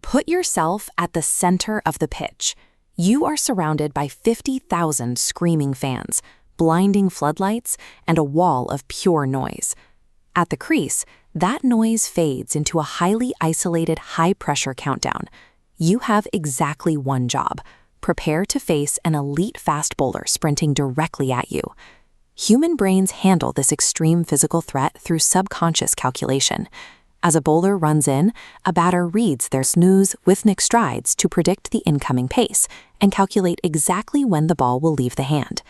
Put yourself at the center of the pitch. You are surrounded by 50,000 screaming fans, blinding floodlights, and a wall of pure noise. At the crease, that noise fades into a highly isolated, high-pressure countdown. You have exactly one job: prepare to face an elite fast bowler sprinting directly at you. Human brains handle this extreme physical threat through subconscious calculation. As a bowler runs in, a batter reads their snooze, rhythmic strides to predict the incoming pace and calculate exactly when the ball will leave the hand.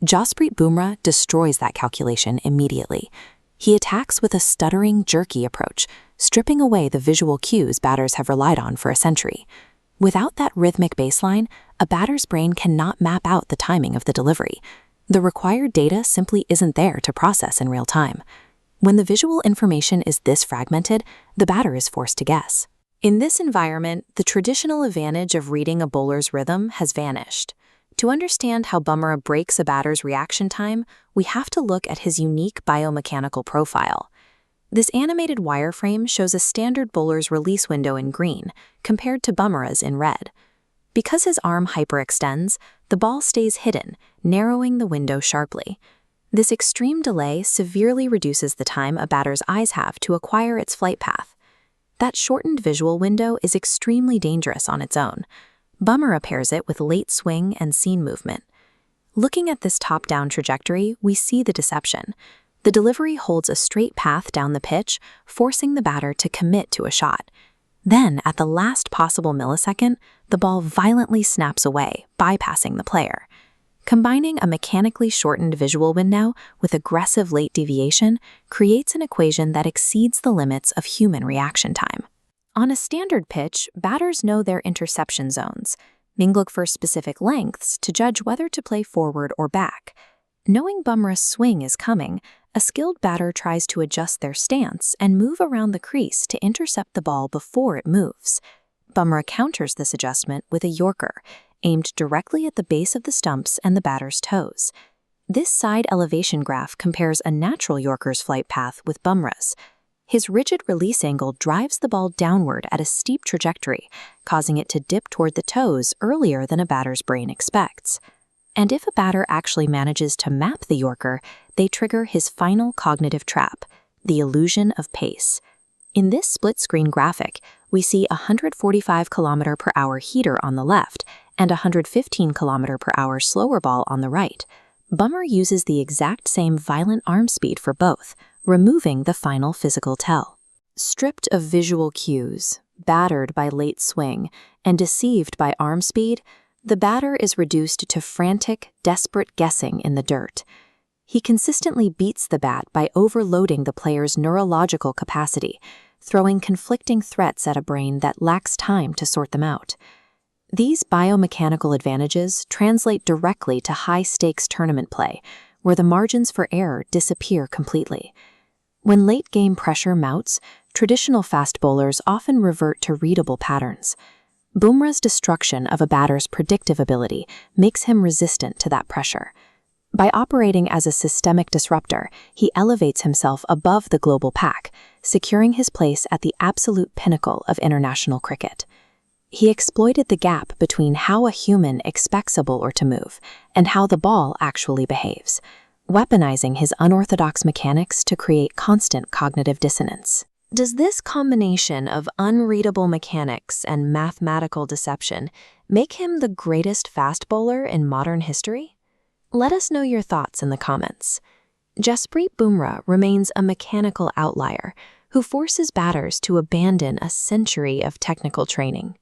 Jasprit Bumrah destroys that calculation immediately. He attacks with a stuttering, jerky approach, stripping away the visual cues batters have relied on for a century. Without that rhythmic baseline, a batter's brain cannot map out the timing of the delivery. The required data simply isn't there to process in real time. When the visual information is this fragmented, the batter is forced to guess. In this environment, the traditional advantage of reading a bowler's rhythm has vanished. To understand how Bumrah breaks a batter's reaction time, we have to look at his unique biomechanical profile. This animated wireframe shows a standard bowler's release window in green, compared to Bumrah's in red. Because his arm hyperextends, the ball stays hidden, narrowing the window sharply. This extreme delay severely reduces the time a batter's eyes have to acquire its flight path. That shortened visual window is extremely dangerous on its own. Bumrah pairs it with late swing and seam movement. Looking at this top-down trajectory, we see the deception. The delivery holds a straight path down the pitch, forcing the batter to commit to a shot. Then, at the last possible millisecond, the ball violently snaps away, bypassing the player. Combining a mechanically shortened visual window with aggressive late deviation creates an equation that exceeds the limits of human reaction time. On a standard pitch, batters know their interception zones, may look for specific lengths to judge whether to play forward or back. Knowing Bumrah's swing is coming, a skilled batter tries to adjust their stance and move around the crease to intercept the ball before it moves. Bumrah counters this adjustment with a yorker, aimed directly at the base of the stumps and the batter's toes. This side elevation graph compares a natural yorker's flight path with Bumrah's. His rigid release angle drives the ball downward at a steep trajectory, causing it to dip toward the toes earlier than a batter's brain expects. And if a batter actually manages to map the yorker, they trigger his final cognitive trap, the illusion of pace. In this split-screen graphic, we see a 145 km/h heater on the left and a 115 km/h slower ball on the right. Bumrah uses the exact same violent arm speed for both, removing the final physical tell. Stripped of visual cues, battered by late swing, and deceived by arm speed, the batter is reduced to frantic, desperate guessing in the dirt. He consistently beats the bat by overloading the player's neurological capacity, throwing conflicting threats at a brain that lacks time to sort them out. These biomechanical advantages translate directly to high-stakes tournament play, where the margins for error disappear completely. When late-game pressure mounts, traditional fast bowlers often revert to readable patterns. Bumrah's destruction of a batter's predictive ability makes him resistant to that pressure. By operating as a systemic disruptor, he elevates himself above the global pack, securing his place at the absolute pinnacle of international cricket. He exploited the gap between how a human expects a bowler to move and how the ball actually behaves, weaponizing his unorthodox mechanics to create constant cognitive dissonance. Does this combination of unreadable mechanics and mathematical deception make him the greatest fast bowler in modern history? Let us know your thoughts in the comments. Jasprit Bumrah remains a mechanical outlier who forces batters to abandon a century of technical training.